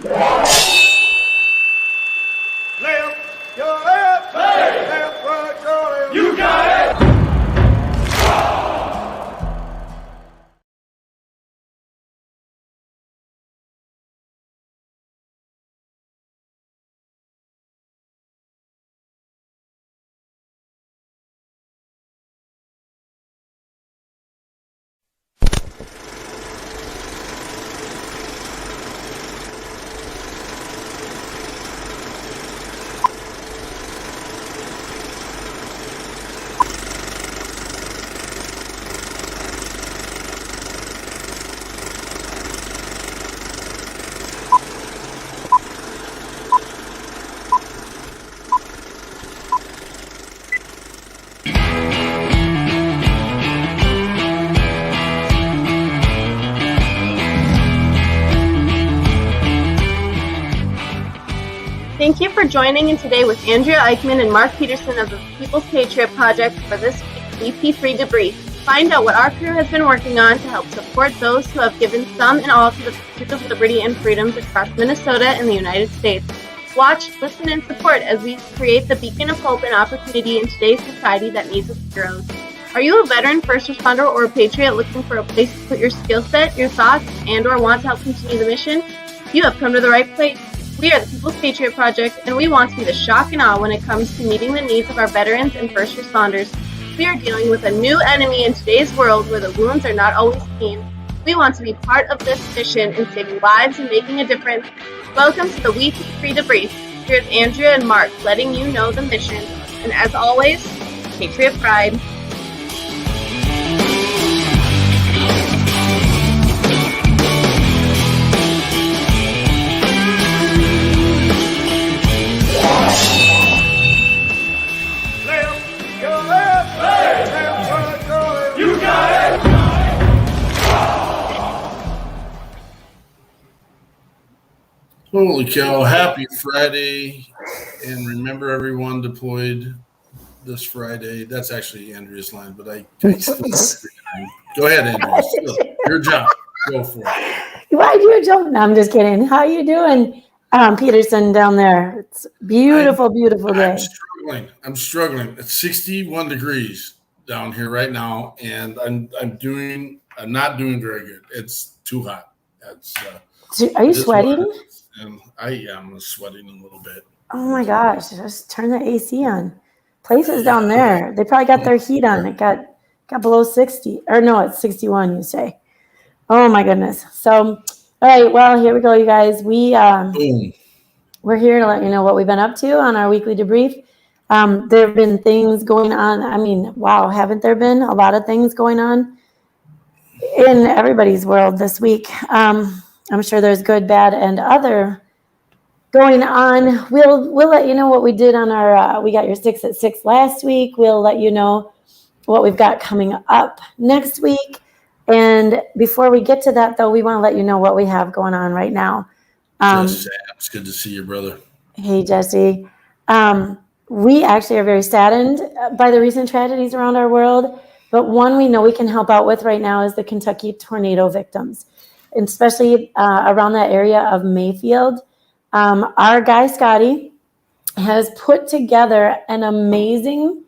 your left, left, right, your left. You got it. Thank you for joining in today with Andrea Eichmann and Mark Peterson of the People's Patriot Project for this week's WeP3 Debrief. Find out what our crew has been working on to help support those who have given some and all to the pursuit of liberty and freedoms across Minnesota and the United States. Watch, listen, and support as we create the beacon of hope and opportunity in today's society that needs its heroes. Are you a veteran, first responder, or a patriot looking for a place to put your skill set, your thoughts, and or want to help continue the mission? You have come to the right place. We are the People's Patriot Project, and we want to be the shock and awe when it comes to meeting the needs of our veterans and first responders. We are dealing with a new enemy in today's world where the wounds are not always clean. We want to be part of this mission in saving lives and making a difference. Welcome to the WeP3 Debrief. Here's Andrea and Mark letting you know the mission. And as always, Patriot Pride. Holy cow, happy Friday. And remember everyone deployed this Friday. That's actually Andrea's line, but I still go ahead, Andrea. Your job. Go for it. Why do you jump? No, I'm just kidding. How you doing, Peterson down there? It's beautiful, beautiful day. I'm struggling. It's 61 degrees down here right now, and I'm not doing very good. It's too hot. Are you sweating? And I am sweating a little bit. Oh my gosh! Just turn the AC on. Places down there, they probably got their heat on. It got below 60, or no, it's 61. You say? Oh my goodness! So, all right. Well, here we go, you guys. We're here to let you know what we've been up to on our weekly debrief. There have been things going on. I mean, wow, haven't there been a lot of things going on in everybody's world this week? I'm sure there's good, bad, and other going on. We'll let you know what we did on our, we got your 6 at 6 last week. We'll let you know what we've got coming up next week. And before we get to that, though, we want to let you know what we have going on right now. It's good to see you, brother. Hey, Jesse. We actually are very saddened by the recent tragedies around our world. But one we know we can help out with right now is the Kentucky tornado victims, especially around that area of Mayfield. Our guy, Scotty, has put together an amazing,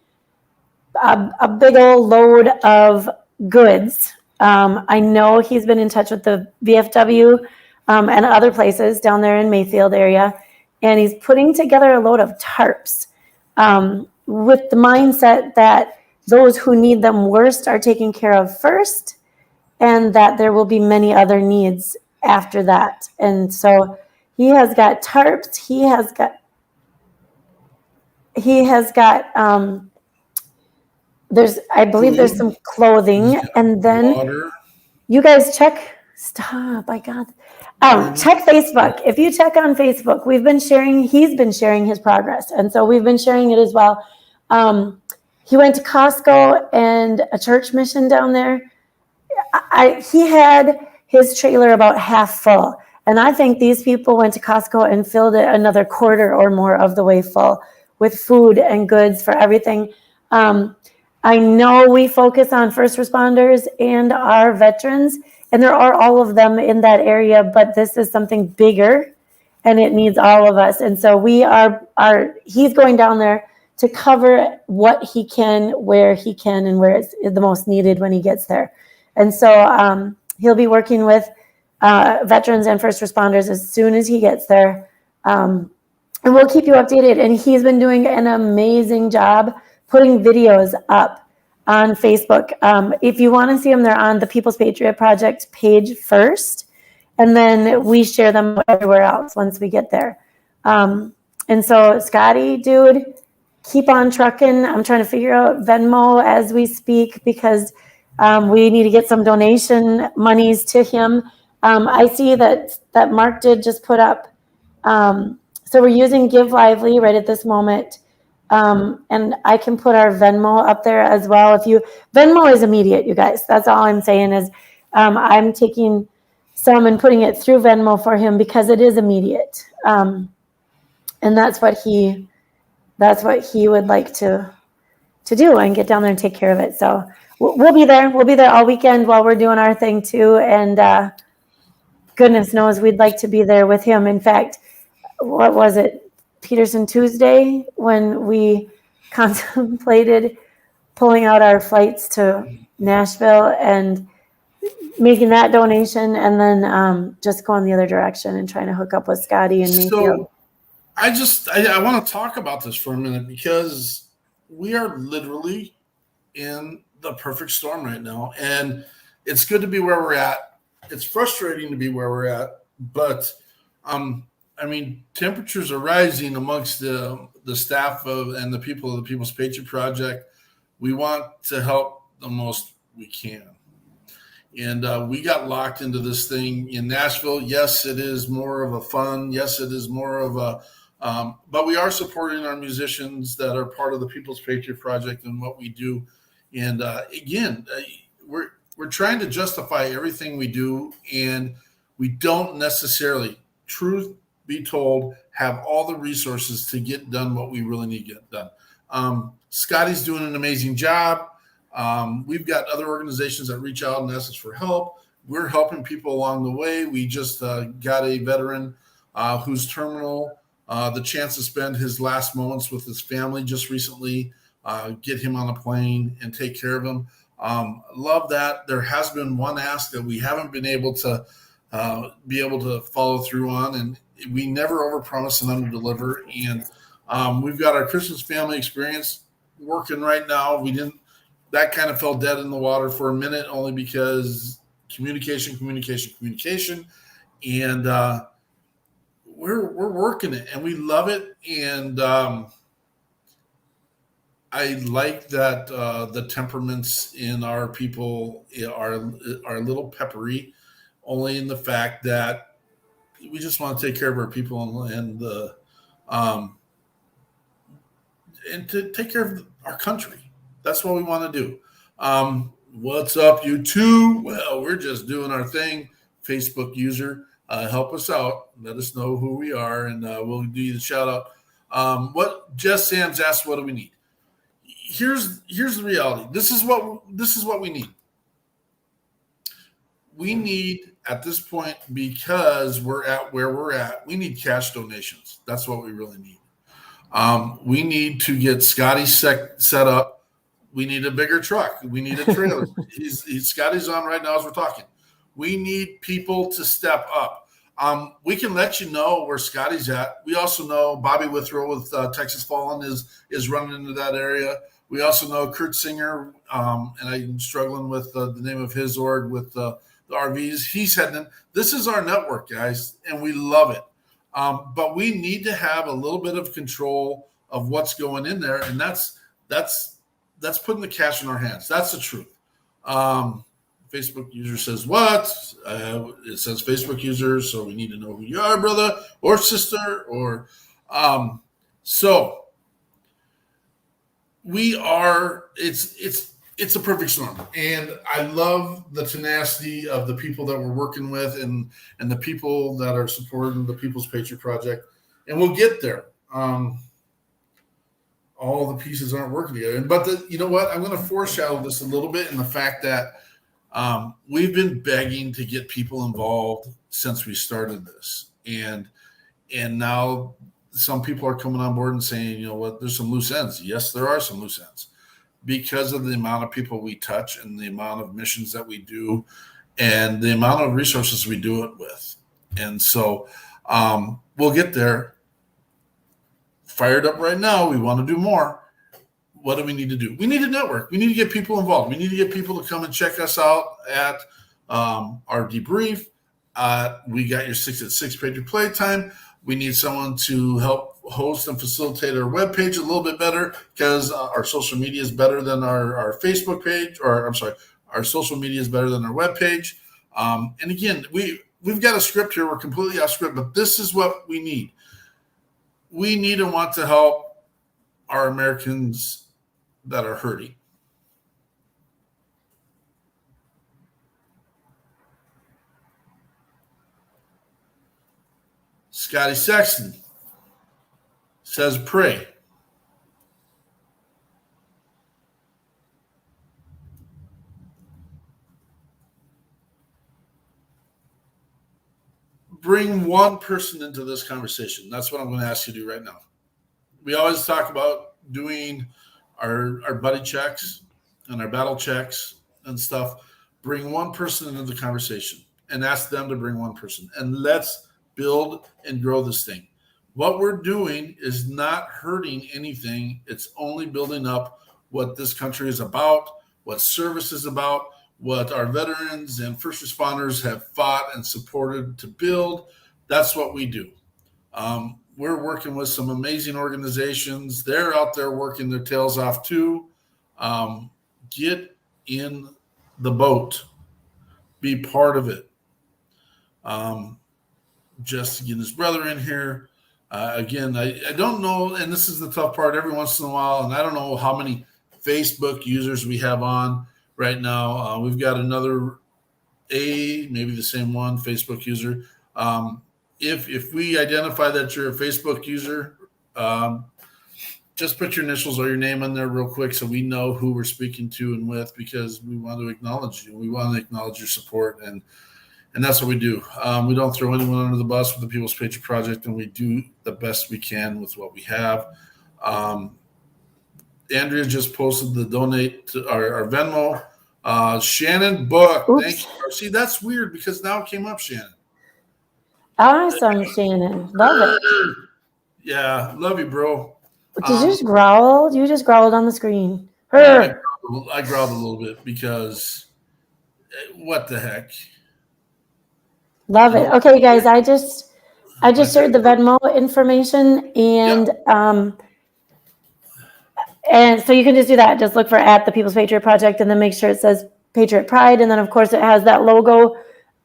a big old load of goods. I know he's been in touch with the VFW and other places down there in Mayfield area, and he's putting together a load of tarps with the mindset that those who need them worst are taken care of first, and that there will be many other needs after that. And so he has got tarps. He has got I believe there's some clothing, and then water. You guys check. Stop! My God. Check Facebook. If you check on Facebook, he's been sharing his progress, and so we've been sharing it as well. He went to Costco and a church mission down there. He had his trailer about half full, and I think these people went to Costco and filled it another quarter or more of the way full with food and goods for everything. I know we focus on first responders and our veterans, and there are all of them in that area, but this is something bigger, and it needs all of us. And so he's going down there to cover what he can, where he can, and where it's the most needed when he gets there. And so he'll be working with veterans and first responders as soon as he gets there. And we'll keep you updated. And he's been doing an amazing job putting videos up on Facebook. If you want to see them, they're on the People's Patriot Project page first. And then we share them everywhere else once we get there. And so, Scotty, dude, keep on trucking. I'm trying to figure out Venmo as we speak because we need to get some donation monies to him. I see that Mark did just put up. So we're using Give Lively right at this moment. And I can put our Venmo up there as well. Venmo is immediate, you guys. That's all I'm saying is I'm taking some and putting it through Venmo for him because it is immediate. And that's what he would like to do and get down there and take care of it. So we'll be there. We'll be there all weekend while we're doing our thing too. And goodness knows we'd like to be there with him. In fact, what was it, Peterson Tuesday, when we contemplated pulling out our flights to Nashville and making that donation and then just going the other direction and trying to hook up with Scotty and Mayfield. So I want to talk about this for a minute because we are literally in the perfect storm right now. And it's good to be where we're at. It's frustrating to be where we're at, but temperatures are rising amongst the staff and the people of the People's Patriot Project. We want to help the most we can. And we got locked into this thing in Nashville. Yes, it is more of a fun. Yes, it is more of a but we are supporting our musicians that are part of the People's Patriot Project and what we do. And again, we're trying to justify everything we do, and we don't necessarily, truth be told, have all the resources to get done what we really need to get done. Scotty's doing an amazing job. We've got other organizations that reach out and ask us for help. We're helping people along the way. We just got a veteran who's terminal, the chance to spend his last moments with his family just recently, get him on a plane and take care of him. Love that. There has been one ask that we haven't been able to follow through on, and we never overpromise and underdeliver. And we've got our Christmas family experience working right now. That kind of fell dead in the water for a minute, only because communication. And we're working it, and we love it. And I like that the temperaments in our people are a little peppery, only in the fact that we just want to take care of our people and to take care of our country. That's what we want to do. What's up, you two? Well, we're just doing our thing. Facebook user, help us out. Let us know who we are, and we'll do you the shout out. What Jess Sams asked, what do we need? Here's the reality. This is what we need. We need, at this point, because we're at where we're at, we need cash donations. That's what we really need. We need to get Scotty set up. We need a bigger truck. We need a trailer. Scotty's on right now as we're talking. We need people to step up. We can let you know where Scotty's at. We also know Bobby Withrow with Texas Fallen is running into that area. We also know Kurt Singer, and I'm struggling with the name of his org with the RVs. He's heading in. This is our network, guys, and we love it. But we need to have a little bit of control of what's going in there, and that's putting the cash in our hands. That's the truth. Facebook user says what? It says Facebook user, so we need to know who you are, brother or sister, or so we are. It's a perfect storm, and I love the tenacity of the people that we're working with, and the people that are supporting the People's Patriot Project, and we'll get there. All the pieces aren't working together, but you know what? I'm going to foreshadow this a little bit in the fact that we've been begging to get people involved since we started this, and And now some people are coming on board and saying, you know what, there's some loose ends. Yes, there are some loose ends because of the amount of people we touch and the amount of missions that we do and the amount of resources we do it with. And so we'll get there. Fired up right now. We want to do more. What do we need to do? We need to network. We need to get people involved. We need to get people to come and check us out at our debrief. We got your 6 at 6 Patriot Playtime. We need someone to help host and facilitate our webpage a little bit better because our social media is better than our Facebook page, or I'm sorry, our social media is better than our webpage. And again, we've got a script here. We're completely off script, but this is what we need. We need and want to help our Americans that are hurting. Scotty Sexton says, pray. Bring one person into this conversation. That's what I'm going to ask you to do right now. We always talk about doing our buddy checks and our battle checks and stuff. Bring one person into the conversation and ask them to bring one person. And let's build and grow this thing. What we're doing is not hurting anything. It's only building up what this country is about, what service is about, what our veterans and first responders have fought and supported to build. That's what we do. We're working with some amazing organizations. They're out there working their tails off too. Get in the boat. Be part of it. Just to get his brother in here. Again, I don't know, and this is the tough part every once in a while, and I don't know how many Facebook users we have on right now. We've got another maybe the same one, Facebook user. If we identify that you're a Facebook user, just put your initials or your name on there real quick so we know who we're speaking to and with, because we want to acknowledge you. We want to acknowledge your support, and that's what we do. We don't throw anyone under the bus with the People's Patriot Project, and we do the best we can with what we have. Andrea just posted the donate to our Venmo. Shannon Book. Oops. Thank you. See, that's weird because now it came up, Shannon. Awesome, Shannon. Love it. Yeah, love you, bro. Did you just growl? You just growled on the screen. I growled a little bit because what the heck? Love it. Okay, guys, I just shared the Venmo information, and so you can just do that. Just look for at the People's Patriot Project, and then make sure it says Patriot Pride, and then of course it has that logo,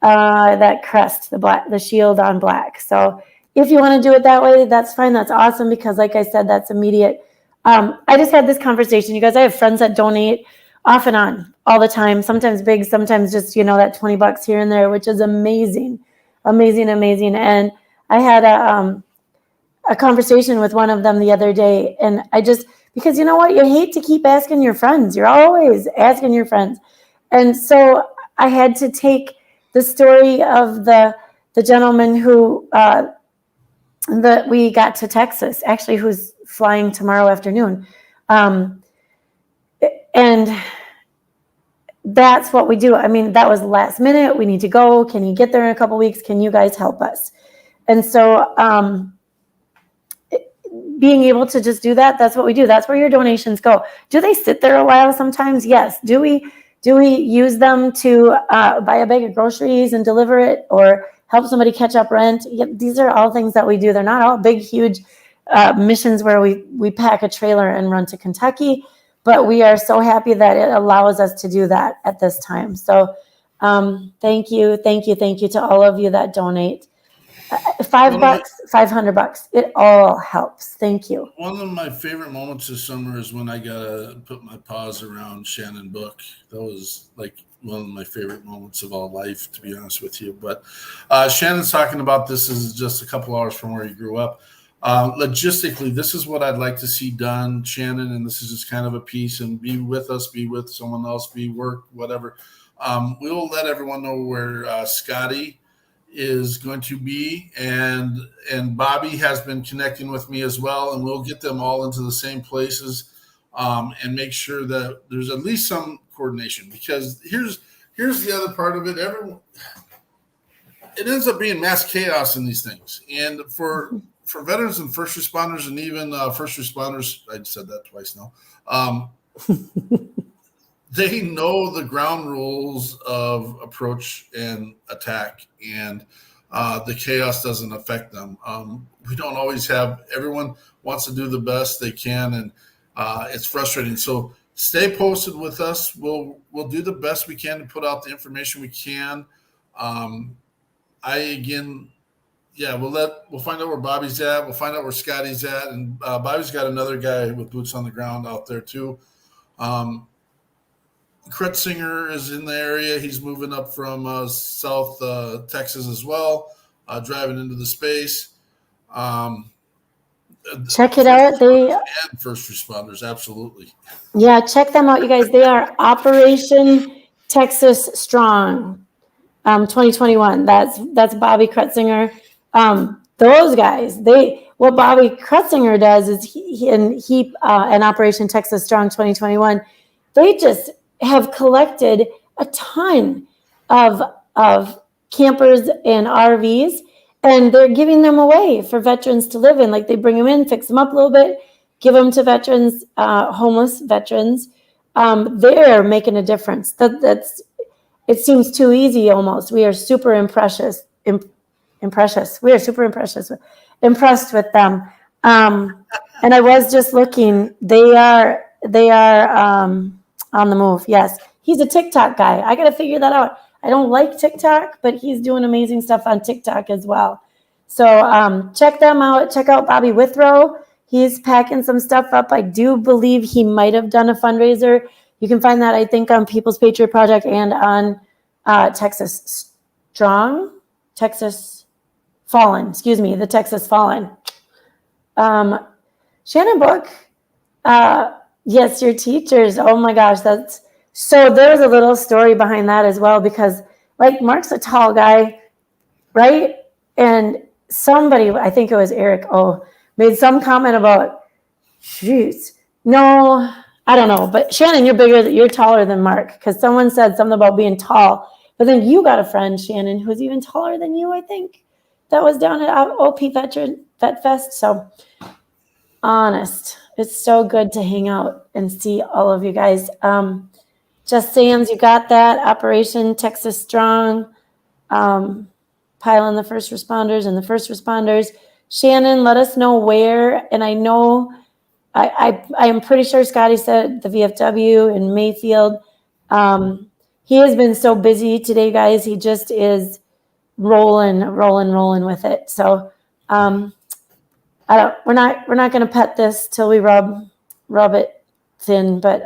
that crest, the shield on black. So if you want to do it that way, that's fine. That's awesome, because like I said, that's immediate. I just had this conversation, you guys. I have friends that donate off and on all the time, sometimes big, sometimes just, that $20 here and there, which is amazing. And I had a conversation with one of them the other day, and because you know what, you hate to keep asking your friends. You're always asking your friends. And so I had to take the story of the gentleman who that we got to Texas, actually, who's flying tomorrow afternoon. And that's what we do. I mean, that was last minute. We need to go. Can you get there in a couple weeks? Can you guys help us? And so being able to just do that, that's what we do. That's where your donations go. Do they sit there a while sometimes? Yes. Do we use them to buy a bag of groceries and deliver it, or help somebody catch up rent? Yeah, these are all things that we do. They're not all big, huge missions where we pack a trailer and run to Kentucky, but we are so happy that it allows us to do that at this time. So thank you to all of you that donate. $5, $500, it all helps. Thank you. One of my favorite moments this summer is when I got to put my paws around Shannon Book. That was like one of my favorite moments of all life, to be honest with you. But Shannon's talking about this is just a couple hours from where he grew up. Logistically, this is what I'd like to see done, Shannon, and this is just kind of a piece, and be with us, be with someone else, be work, whatever. We'll let everyone know where Scotty is going to be, and Bobby has been connecting with me as well, and we'll get them all into the same places and make sure that there's at least some coordination, because here's the other part of it. It ends up being mass chaos in these things, and for veterans and first responders, and even first responders, I said that twice now. They know the ground rules of approach and attack, and the chaos doesn't affect them. We don't always have, everyone wants to do the best they can, and it's frustrating. So stay posted with us. We'll do the best we can to put out the information we can. We'll find out where Bobby's at. We'll find out where Scotty's at, and Bobby's got another guy with boots on the ground out there too. Kretzinger is in the area. He's moving up from South Texas as well, driving into the space. Check it out. And first responders, absolutely. Yeah, check them out, you guys. They are Operation Texas Strong 2021. That's Bobby Kretzinger. Those guys, what Bobby Kretzinger does is he in Operation Texas Strong 2021, they just have collected a ton of campers and RVs, and they're giving them away for veterans to live in. Like, they bring them in, fix them up a little bit, give them to veterans, homeless veterans. They're making a difference. It seems too easy almost. We are super impressed with them. And I was just looking. They are on the move. Yes, he's a TikTok guy. I got to figure that out. I don't like TikTok, but he's doing amazing stuff on TikTok as well. So check them out. Check out Bobby Withrow. He's packing some stuff up. I do believe he might have done a fundraiser. You can find that, I think, on People's Patriot Project and on Texas Fallen. The Texas Fallen. Shannon Book. Yes, your teachers. Oh my gosh, so there's a little story behind that as well, because like Mark's a tall guy, right? And somebody, I think it was Eric, made some comment about, jeez, no, I don't know. But Shannon, you're taller than Mark, because someone said something about being tall. But then you got a friend, Shannon, who's even taller than you, I think, that was down at OP Vet Fest. So honest, it's so good to hang out and see all of you guys. Just Sam's, you got that. Operation Texas Strong. Pile on the first responders and the first responders. Shannon, let us know where. And I know, I am pretty sure Scotty said the VFW in Mayfield. He has been so busy today, guys. He just is rolling with it. So we're not going to pet this till we rub it thin, but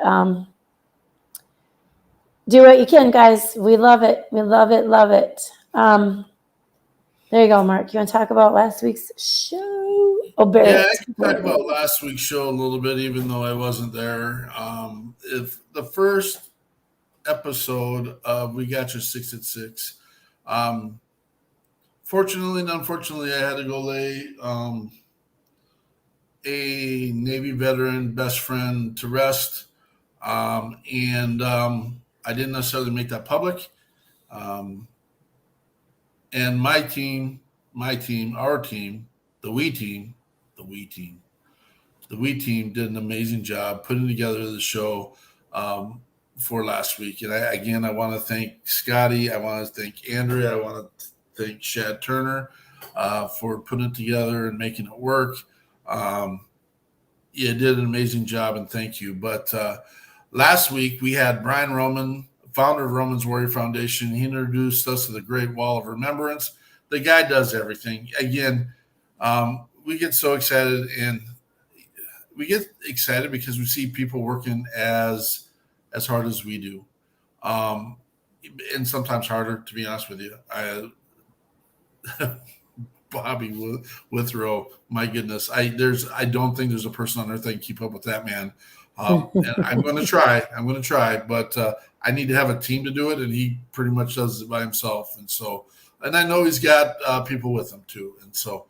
do what you can, guys. We love it. We love it. Love it. There you go, Mark. You want to talk about last week's show? Yeah, I can talk about last week's show a little bit, even though I wasn't there. If the first episode of We Got Your 6 at 6. Fortunately and unfortunately, I had to go lay a Navy veteran best friend to rest, and I didn't necessarily make that public. And our team, the WeP team did an amazing job putting together the show for last week. And I want to thank Scotty. I want to thank Andrea. I want to thank Shad Turner for putting it together and making it work. You did an amazing job, and thank you. But last week we had Brian Roman, founder of Roman's Warrior Foundation. He introduced us to the Great Wall of Remembrance. The guy does everything. Again, we get so excited, and we get excited because we see people working as hard as we do, and sometimes harder, to be honest with you. Bobby Withrow, my goodness, I don't think there's a person on earth that can keep up with that man. And I'm going to try, but I need to have a team to do it, and he pretty much does it by himself. And so and I know he's got people with him too. And so,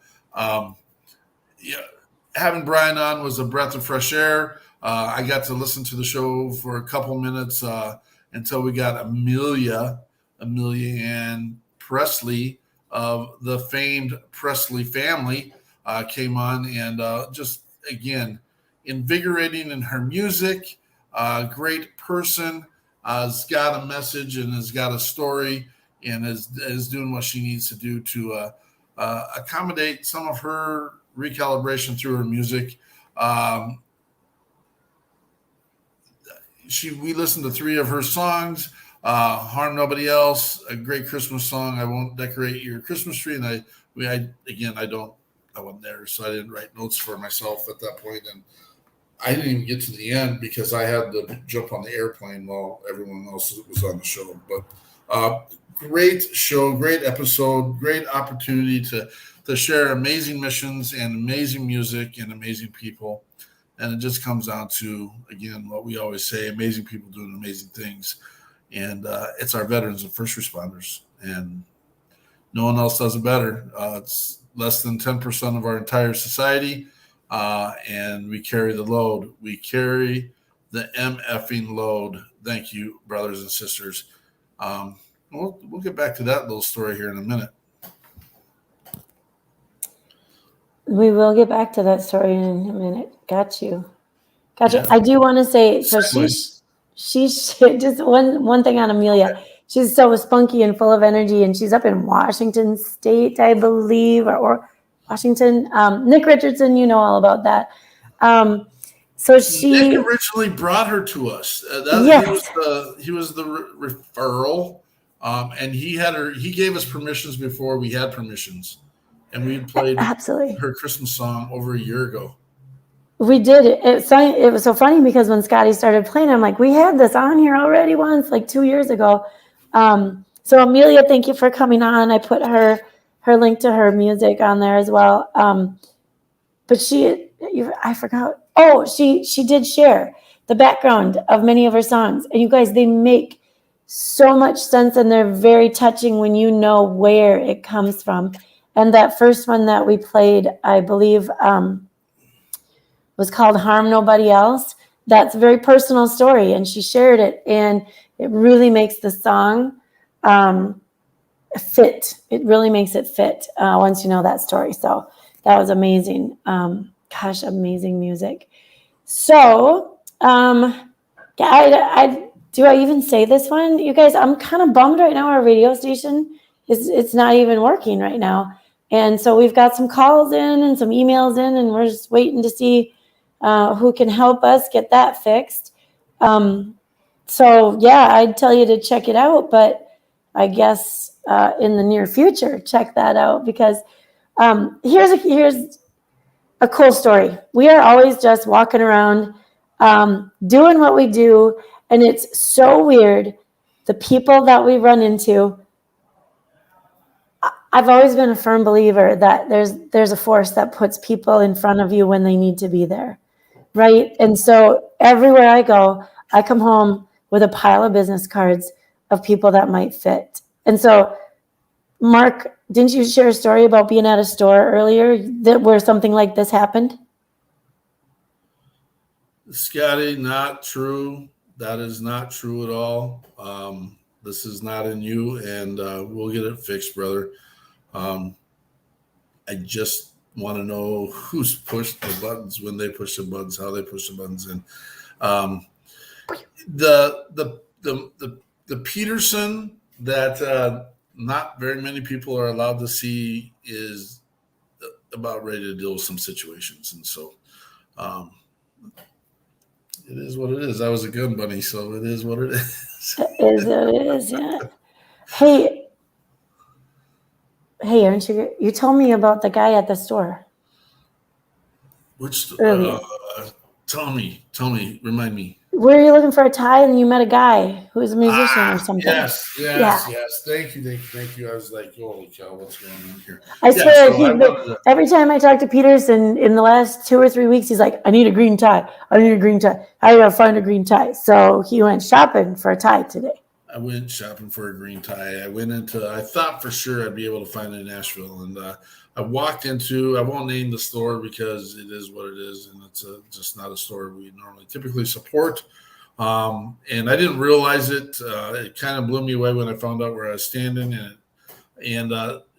having Brian on was a breath of fresh air. I got to listen to the show for a couple minutes until we got Amelia Ann Presley of the famed Presley family came on, and just again invigorating in her music. Great person, has got a message and has got a story, and is doing what she needs to do to accommodate some of her recalibration through her music. We listened to 3 of her songs. Harm Nobody Else, a great Christmas song. I Won't Decorate Your Christmas Tree. And I wasn't there, so I didn't write notes for myself at that point. And I didn't even get to the end because I had to jump on the airplane while everyone else was on the show. But great show, great episode, great opportunity to share amazing missions and amazing music and amazing people. And it just comes down to, again, what we always say, amazing people doing amazing things. And it's our veterans and first responders. And no one else does it better. It's less than 10% of our entire society. And we carry the load. We carry the MFing load. Thank you, brothers and sisters. We'll get back to that little story here in a minute. We will get back to that story in a minute. Got you. Yeah. I do want to say, so she's just one thing on Amelia. She's so spunky and full of energy, and she's up in Washington State, I believe, or Washington. Nick Richardson, you know all about that. So Nick originally brought her to us. Yes. He was the referral, and he gave us permissions before we had permissions, and we played absolutely her Christmas song over a year ago. We did. It was so funny because when Scotty started playing, I'm like, we had this on here already once, like 2 years ago. So Amelia, thank you for coming on. I put her link to her music on there as well. But I forgot. Oh, she did share the background of many of her songs. And you guys, they make so much sense, and they're very touching when you know where it comes from. And that first one that we played, I believe, was called Harm Nobody Else. That's a very personal story, and she shared it, and it really makes the song fit. It really makes it fit once you know that story. So that was amazing. Amazing music. So do I even say this one? You guys, I'm kind of bummed right now. Our radio station it's not even working right now. And so we've got some calls in and some emails in, and we're just waiting to see who can help us get that fixed. So yeah, I'd tell you to check it out, but I guess in the near future, check that out, because here's a cool story. We are always just walking around doing what we do, and it's so weird. The people that we run into, I've always been a firm believer that there's a force that puts people in front of you when they need to be there, right? And so everywhere I go, I come home with a pile of business cards of people that might fit. And so, Mark, didn't you share a story about being at a store earlier where something like this happened? Scotty, not true. That is not true at all. This is not in you, and we'll get it fixed, brother. I just want to know who's pushed the buttons, when they push the buttons, how they push the buttons, and the Peterson that not very many people are allowed to see is about ready to deal with some situations, and so it is what it is. I was a gun bunny, so it is what it is. It is what it is, yeah. Hey, aren't you told me about the guy at the store. Which tell me, remind me. Were you looking for a tie and you met a guy who's a musician or something? Yes. Thank you. I was like, holy cow, what's going on here? I swear, every time I talk to Peterson in the last 2 or 3 weeks, he's like, I need a green tie. I gotta find a green tie. So he went shopping for a tie today. I went shopping for a green tie. I thought for sure I'd be able to find it in Nashville. And I walked into, I won't name the store because it is what it is. And it's just not a store we normally typically support. And I didn't realize it. It kind of blew me away when I found out where I was standing. And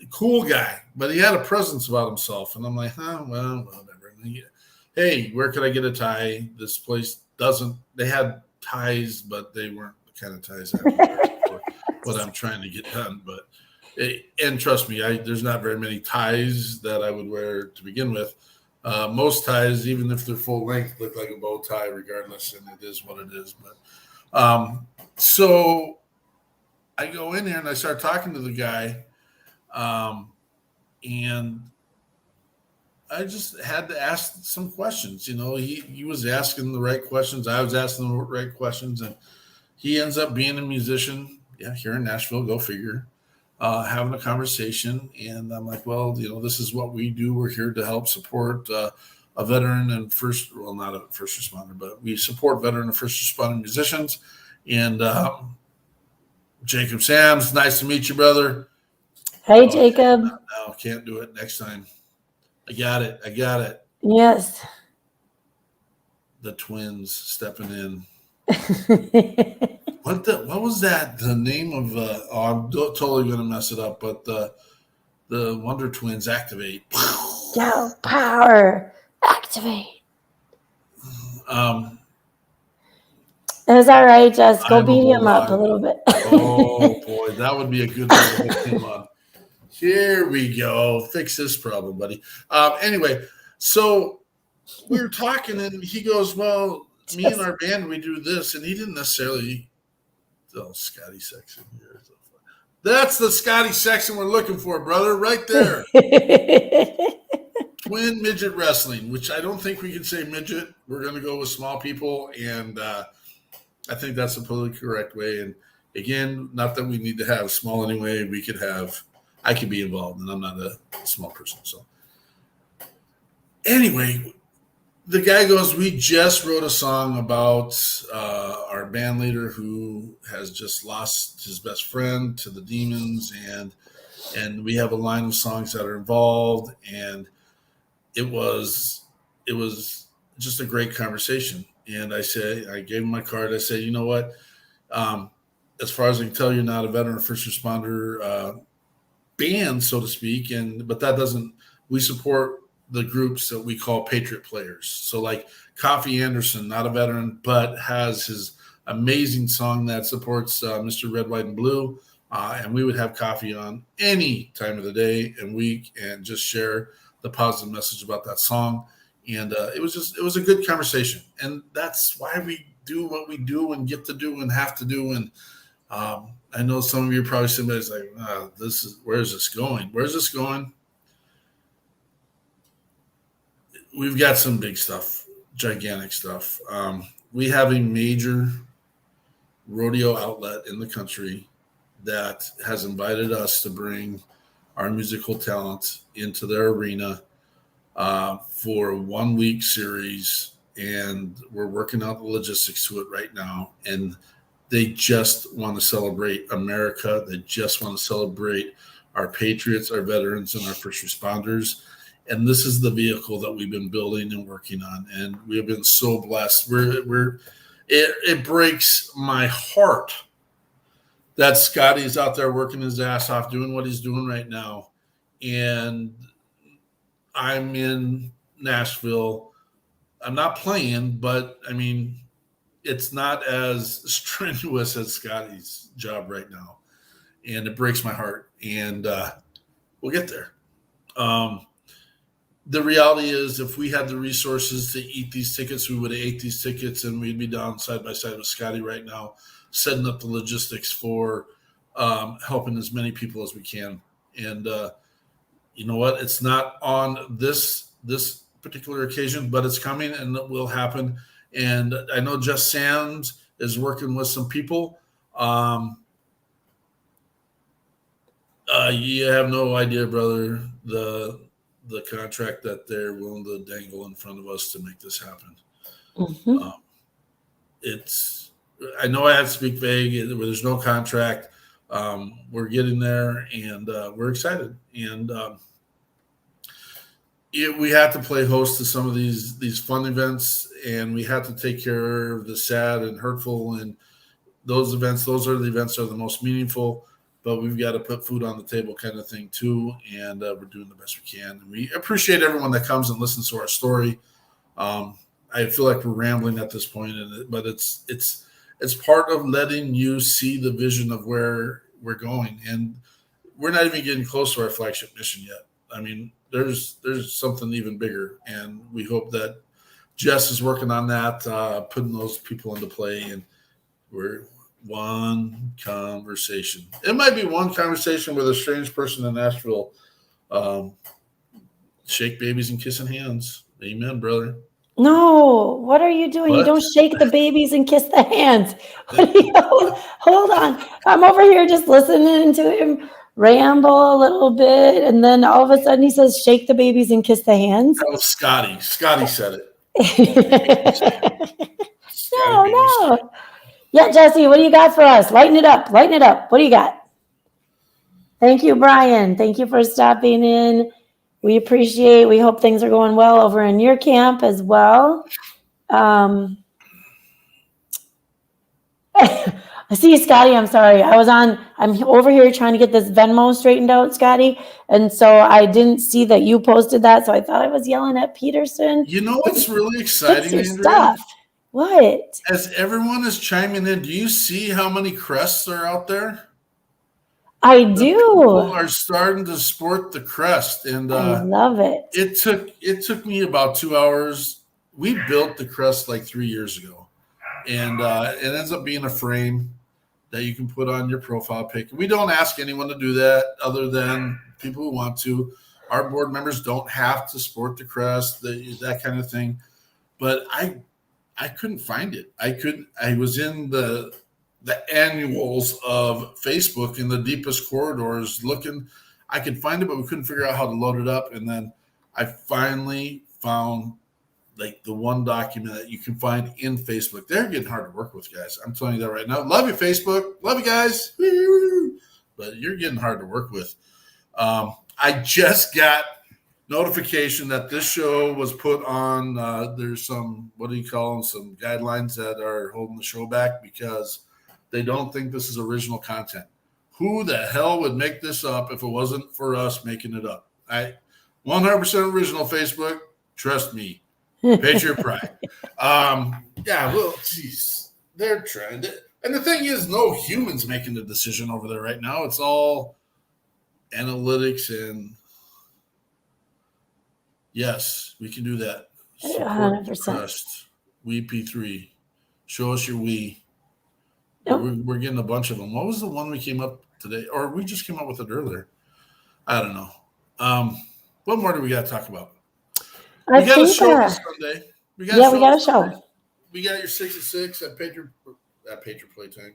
cool guy, but he had a presence about himself. And I'm like, well, whatever. Hey, where could I get a tie? This place they had ties, but they weren't the kind of ties I would wear for what I'm trying to get done. But, and trust me, there's not very many ties that I would wear to begin with. Most ties, even if they're full length, look like a bow tie regardless, and it is what it is. But so I go in there and I start talking to the guy, and I just had to ask some questions. He was asking the right questions. I was asking the right questions, and he ends up being a musician. Yeah, here in Nashville, go figure. Having a conversation, and I'm like, well, this is what we do. We're here to help support a veteran and not a first responder, but we support veteran and first responder musicians. And Jacob Sams, nice to meet you, brother. Hey, Jacob. No, can't do it. Next time. I got it. Yes. The twins stepping in. What was that? The name of I'm totally gonna mess it up, but the Wonder Twins activate. Yo, power activate. It's all right, Jess. Go beat him up a little bit. Oh boy, that would be a good one to hit him on. Here we go. Fix this problem, buddy. Anyway, so we were talking, and he goes, well, me and our band, we do this. And he didn't necessarily, Scotty Sexton here. That's the Scotty Sexton we're looking for, brother, right there. Twin midget wrestling, which I don't think we can say midget. We're going to go with small people, and I think that's the politically correct way. And again, not that we need to have small anyway. I could be involved, and I'm not a small person. So anyway, the guy goes, we just wrote a song about our band leader who has just lost his best friend to the demons, and we have a line of songs that are involved, and it was just a great conversation. And I gave him my card. I said, you know what? As far as I can tell, you're not a veteran or first responder band, so to speak, but that doesn't. We support the groups that we call Patriot players. So like Coffee Anderson, not a veteran, but has his amazing song that supports Mr. Red, White, and Blue. And we would have Coffee on any time of the day and week and just share the positive message about that song. And it was a good conversation. And that's why we do what we do and get to do and have to do. And I know some of you are probably somebody's like, where's this going? Where's this going? We've got some big stuff, gigantic stuff. We have a major rodeo outlet in the country that has invited us to bring our musical talent into their arena for a 1 week series. And we're working out the logistics to it right now. And they just want to celebrate America. They just want to celebrate our patriots, our veterans, and our first responders. And this is the vehicle that we've been building and working on. And we have been so blessed. It breaks my heart that Scotty's out there working his ass off, doing what he's doing right now. And I'm in Nashville. I'm not playing, but I mean, it's not as strenuous as Scotty's job right now. And it breaks my heart. And we'll get there. The reality is, if we had the resources to eat these tickets, we would have ate these tickets, and we'd be down side by side with Scotty right now, setting up the logistics for helping as many people as we can. And you know what? It's not on this particular occasion, but it's coming and it will happen. And I know Jess Sands is working with some people. You have no idea, brother, the contract that they're willing to dangle in front of us to make this happen. Mm-hmm. I know I have to speak vague. There's no contract. We're getting there, and we're excited. And we have to play host to some of these fun events, and we have to take care of the sad and hurtful. And those events, those are the events that are the most meaningful. But we've got to put food on the table, kind of thing too. And we're doing the best we can. And we appreciate everyone that comes and listens to our story. I feel like we're rambling at this point, but it's part of letting you see the vision of where we're going. And we're not even getting close to our flagship mission yet. I mean, there's something even bigger, and we hope that Jess is working on that, putting those people into play, and we're one conversation. It might be one conversation with a strange person in Nashville. Shake babies and kissing hands. Amen, brother. No, what are you doing? What? You don't shake the babies and kiss the hands. Hold on. I'm over here just listening to him ramble a little bit, and then all of a sudden he says, shake the babies and kiss the hands. That was Scotty. Scotty said it. No. Yeah, Jesse, what do you got for us? Lighten it up. What do you got? Thank you, Brian. Thank you for stopping in. We appreciate, we hope things are going well over in your camp as well. I see you, Scotty. I'm sorry. I'm over here trying to get this Venmo straightened out, Scotty. And so I didn't see that you posted that. So I thought I was yelling at Peterson. You know what's really exciting, your Andrea? stuff. What? As everyone is chiming in, do you see how many crests are out there? I do. People are starting to sport the crest, and I love it. It took me about 2 hours. We built the crest like 3 years ago, and it ends up being a frame that you can put on your profile pic. We don't ask anyone to do that other than people who want to. Our board members don't have to sport the crest, that kind of thing. But I couldn't find it. I was in the annuals of Facebook in the deepest corridors looking. I could find it, but we couldn't figure out how to load it up. And then I finally found like the one document that you can find in Facebook. They're getting hard to work with, guys. I'm telling you that right now. Love you, Facebook. Love you guys. But you're getting hard to work with. I just got notification that this show was put on. There's some, what do you call them? Some guidelines that are holding the show back because they don't think this is original content. Who the hell would make this up if it wasn't for us making it up? 100% original, Facebook. Trust me. Patriot Pride. Yeah, well, geez. They're trying to. And the thing is, no humans making the decision over there right now. It's all analytics and yes, we can do that. 100%. Trust. WeP3. Show us your we. Nope. We're getting a bunch of them. What was the one we came up today? Or we just came up with it earlier. I don't know. What more do we got to talk about? We got a show this Sunday. We got a show. We got your 6 at 6 at Patriot Playtime.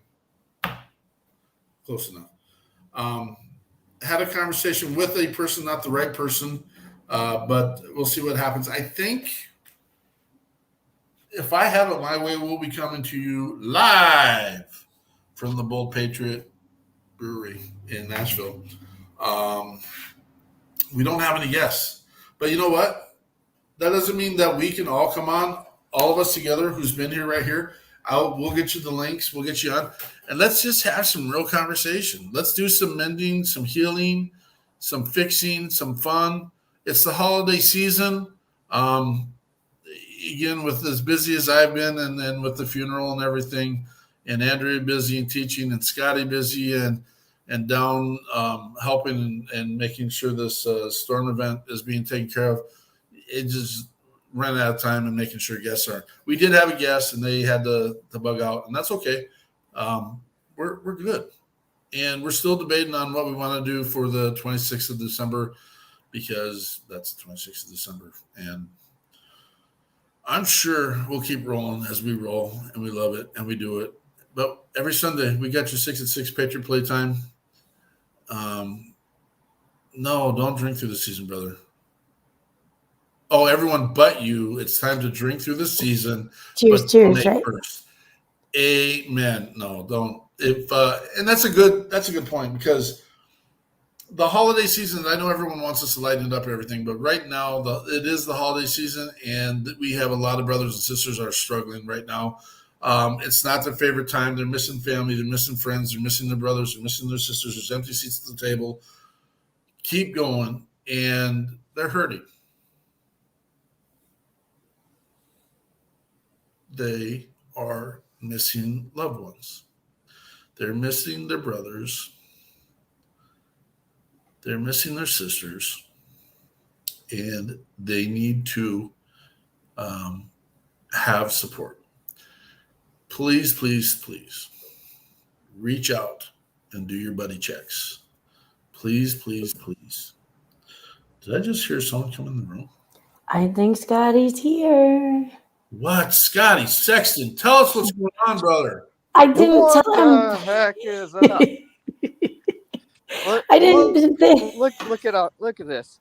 Close enough. Had a conversation with a person, not the right person, but we'll see what happens. I think if I have it my way, we'll be coming to you live from the Bold Patriot Brewery in Nashville. We don't have any guests, but you know what? That doesn't mean that we can all come on, all of us together who's been here right here. We'll get you the links. We'll get you on. And let's just have some real conversation. Let's do some mending, some healing, some fixing, some fun. It's the holiday season. Again, with as busy as I've been and then with the funeral and everything, and Andrea busy and teaching and Scotty busy and down helping and making sure this storm event is being taken care of. It just ran out of time and making sure guests are. We did have a guest and they had to bug out, and that's okay. We're good. And we're still debating on what we want to do for the 26th of December because that's the 26th of December. And I'm sure we'll keep rolling as we roll, and we love it, and we do it. But every Sunday, we got your 6 at 6 Patriot Playtime. No, don't drink through the season, brother. Oh, everyone but you, it's time to drink through the season. Cheers, right? First. Amen. No, don't. If and that's a good point, because the holiday season, I know everyone wants us to lighten it up and everything, but right now it is the holiday season, and we have a lot of brothers and sisters are struggling right now. It's not their favorite time. They're missing family. They're missing friends. They're missing their brothers. They're missing their sisters. There's empty seats at the table. Keep going, and they're hurting. They are missing loved ones. They're missing their brothers. They're missing their sisters, and they need to have support. Please, please, please reach out and do your buddy checks. Please, please, please. Did I just hear someone come in the room? I think Scotty's here. What? Scotty, Sexton, tell us what's going on, brother. I didn't tell him. What the heck is up? I didn't think. Look at this.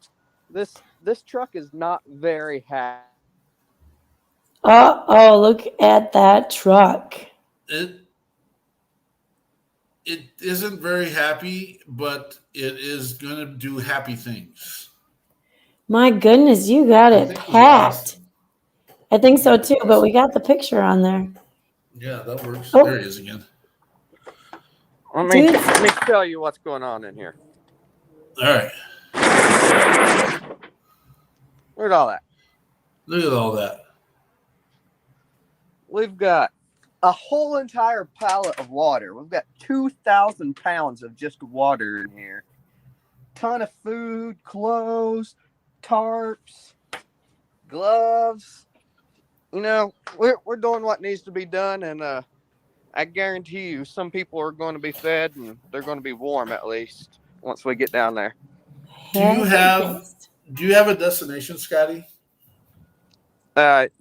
This truck is not very happy. Oh, look at that truck. It isn't very happy, but it is going to do happy things. My goodness, you got I it think we packed. lost him. I think so too, but we got the picture on there. Yeah, that works. Oh. There he is again. Let Dude. me tell you what's going on in here. All right. Look at all that. Look at all that. We've got a whole entire pallet of water. We've got 2,000 pounds of just water in here. Ton of food, clothes, tarps, gloves. You know, we're doing what needs to be done, and I guarantee you some people are going to be fed, and they're going to be warm at least once we get down there. Do you have a destination, Scotty?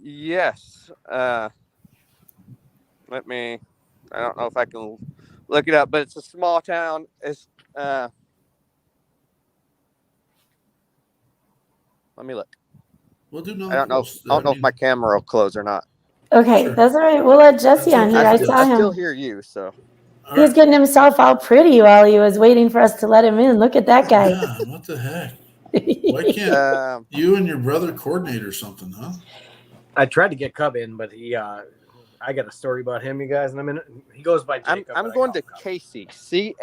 Yes. I don't know if I can look it up, but it's a small town. It's let me look. We'll do I don't know if my camera will close or not. Okay, Sure. that's all right. We'll let Jesse on here. I saw I still him. hear you, so He was getting himself all pretty while he was waiting for us to let him in. Look at that guy. Yeah, what the heck? Why can't you and your brother coordinate or something, huh? I tried to get Cub in, but he I got a story about him, you guys, in a minute. He goes by Jacob. I'm going to Casey, Cayce,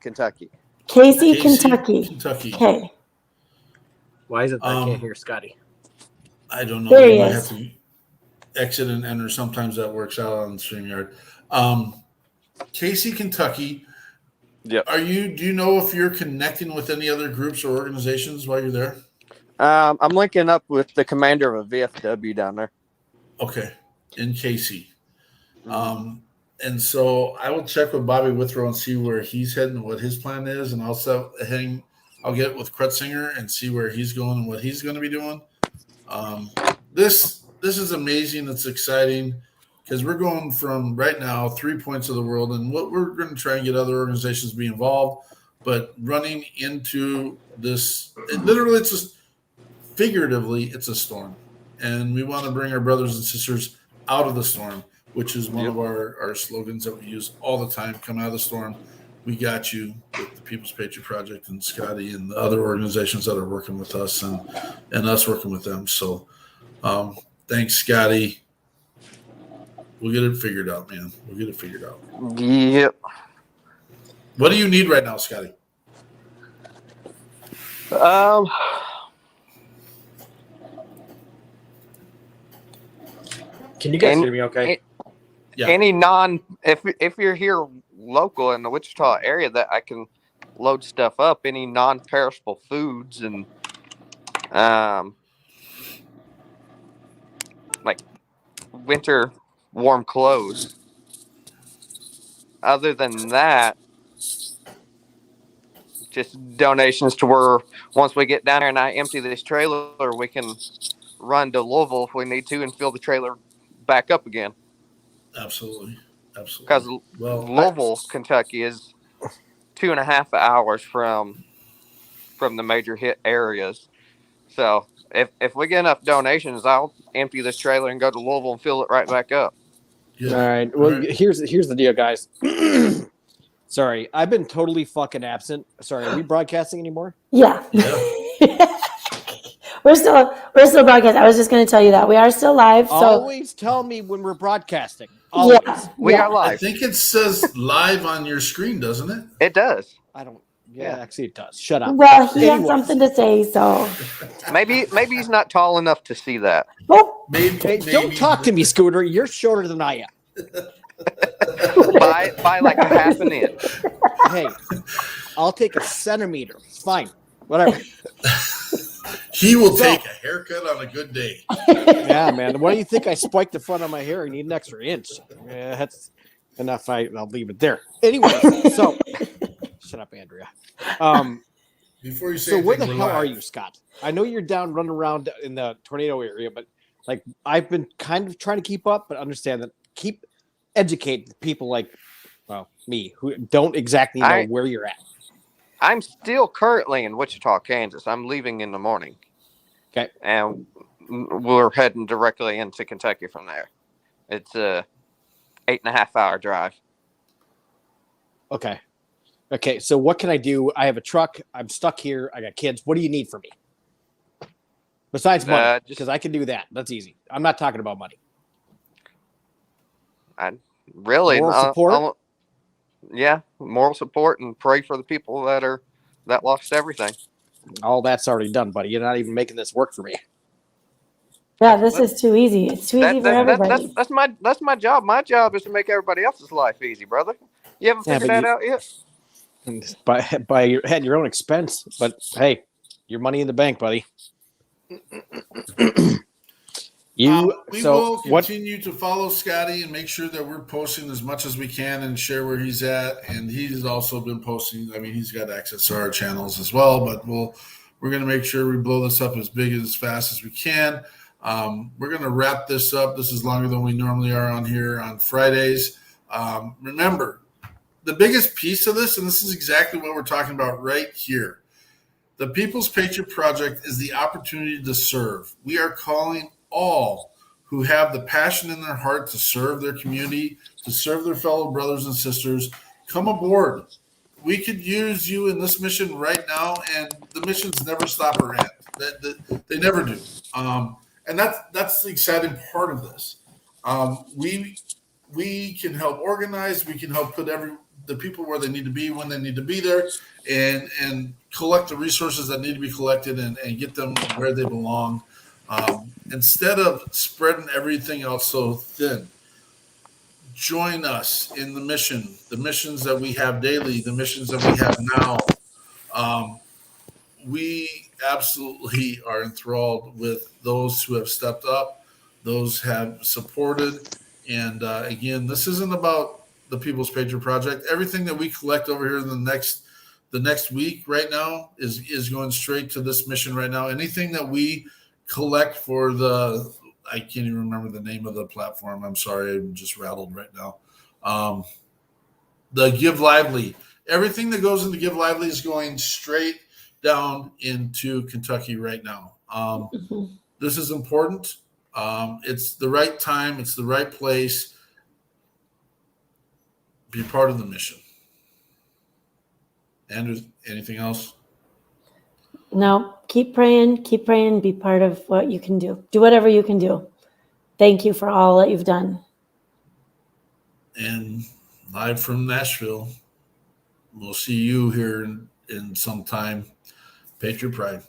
Kentucky. Casey, Kentucky. Kentucky. Okay. Why is it that I can't hear Scotty? I don't know. There he You might is. have to exit and enter. Sometimes that works out on StreamYard. Casey, Kentucky. Yep. Do you know if you're connecting with any other groups or organizations while you're there? I'm linking up with the commander of a VFW down there. Okay. In Casey. And so I will check with Bobby Withrow and see where he's heading and what his plan is. And I'll get with Krutzinger and see where he's going and what he's going to be doing. This is amazing. It's exciting because we're going from right now 3 points of the world, and what we're going to try and get other organizations to be involved, but running into this, it's just figuratively, it's a storm, and we want to bring our brothers and sisters out of the storm, which is one of our slogans that we use all the time. Come out of the storm. We got you with the People's Patriot Project and Scotty and the other organizations that are working with us and us working with them. So thanks, Scotty. We'll get it figured out, man. We'll get it figured out. Yep. What do you need right now, Scotty? Can you guys hear me okay? Yeah. Any if you're here local in the Wichita area that I can load stuff up, any non-perishable foods and like winter warm clothes. Other than that, just donations to where once we get down there and I empty this trailer, we can run to Louisville if we need to and fill the trailer back up again. Absolutely. Because Louisville, Kentucky is 2.5 hours from the major hit areas. So if we get enough donations, I'll empty this trailer and go to Louisville and fill it right back up. Good. All right. Well, All right. here's the deal, guys. Sorry, I've been totally fucking absent. Sorry, are we broadcasting anymore? Yeah. Yeah. We're still broadcasting. I was just going to tell you that we are still live. So Always tell me when we're broadcasting. Always. yeah, We yeah. are I live. think it says live on your screen, doesn't it? It does. I don't. Yeah. Actually, it does. Shut up. Well, he had Anyways. something to say, so Maybe he's not tall enough to see that. oh, Maybe. Hey, don't talk to me, Scooter. You're shorter than I am. by like a half an inch. Hey, I'll take a centimeter. Fine. Whatever. He will take a haircut on a good day. Yeah, man. Why do you think I spiked the front of my hair? I need an extra inch. Yeah, that's enough. I'll leave it there. Anyway, so shut up, Andrea. Before you say So where the anything, hell we're are live. you, Scott? I know you're down running around in the tornado area, but like I've been kind of trying to keep up, but understand that educate people like me who don't exactly know where you're at. I'm still currently in Wichita, Kansas. I'm leaving in the morning. Okay. And we're heading directly into Kentucky from there. It's a 8.5 hour drive. Okay. So what can I do? I have a truck. I'm stuck here. I got kids. What do you need from me? Besides money, because I can do that. That's easy. I'm not talking about money. Moral support? Moral support and pray for the people that lost everything. All that's already done, buddy. You're not even making this work for me. yeah, this is too easy. It's too easy for everybody. That's my job. My job is to make everybody else's life easy, brother. You haven't figured that out yet? At your own expense. But hey, your money in the bank, buddy. We will continue to follow Scotty and make sure that we're posting as much as we can and share where he's at. And he's also been posting. I mean, he's got access to our channels as well. But we're going to make sure we blow this up as big and as fast as we can. We're going to wrap this up. This is longer than we normally are on here on Fridays. Remember, the biggest piece of this, and this is exactly what we're talking about right here. The People's Patriot Project is the opportunity to serve. We are calling all who have the passion in their heart to serve their community, to serve their fellow brothers and sisters. Come aboard. We could use you in this mission right now, and the missions never stop or end. They never do. And that's the exciting part of this. We can help organize. We can help put the people where they need to be when they need to be there, and collect the resources that need to be collected and get them where they belong. Instead of spreading everything out so thin, join us in the missions that we have daily, the missions that we have now. We absolutely are enthralled with those who have stepped up, those have supported. And again, this isn't about the People's Patriot Project. Everything that we collect over here in the next week right now is going straight to this mission right now. Anything that we collect for I can't even remember the name of the platform. I'm sorry, I'm just rattled right now. The Give Lively. Everything that goes into Give Lively is going straight down into Kentucky right now. This is important. It's the right time. It's the right place. Be part of the mission. Andrew, anything else? No, keep praying, be part of what you can do. Do whatever you can do. Thank you for all that you've done. And live from Nashville, we'll see you here in some time. Patriot Pride.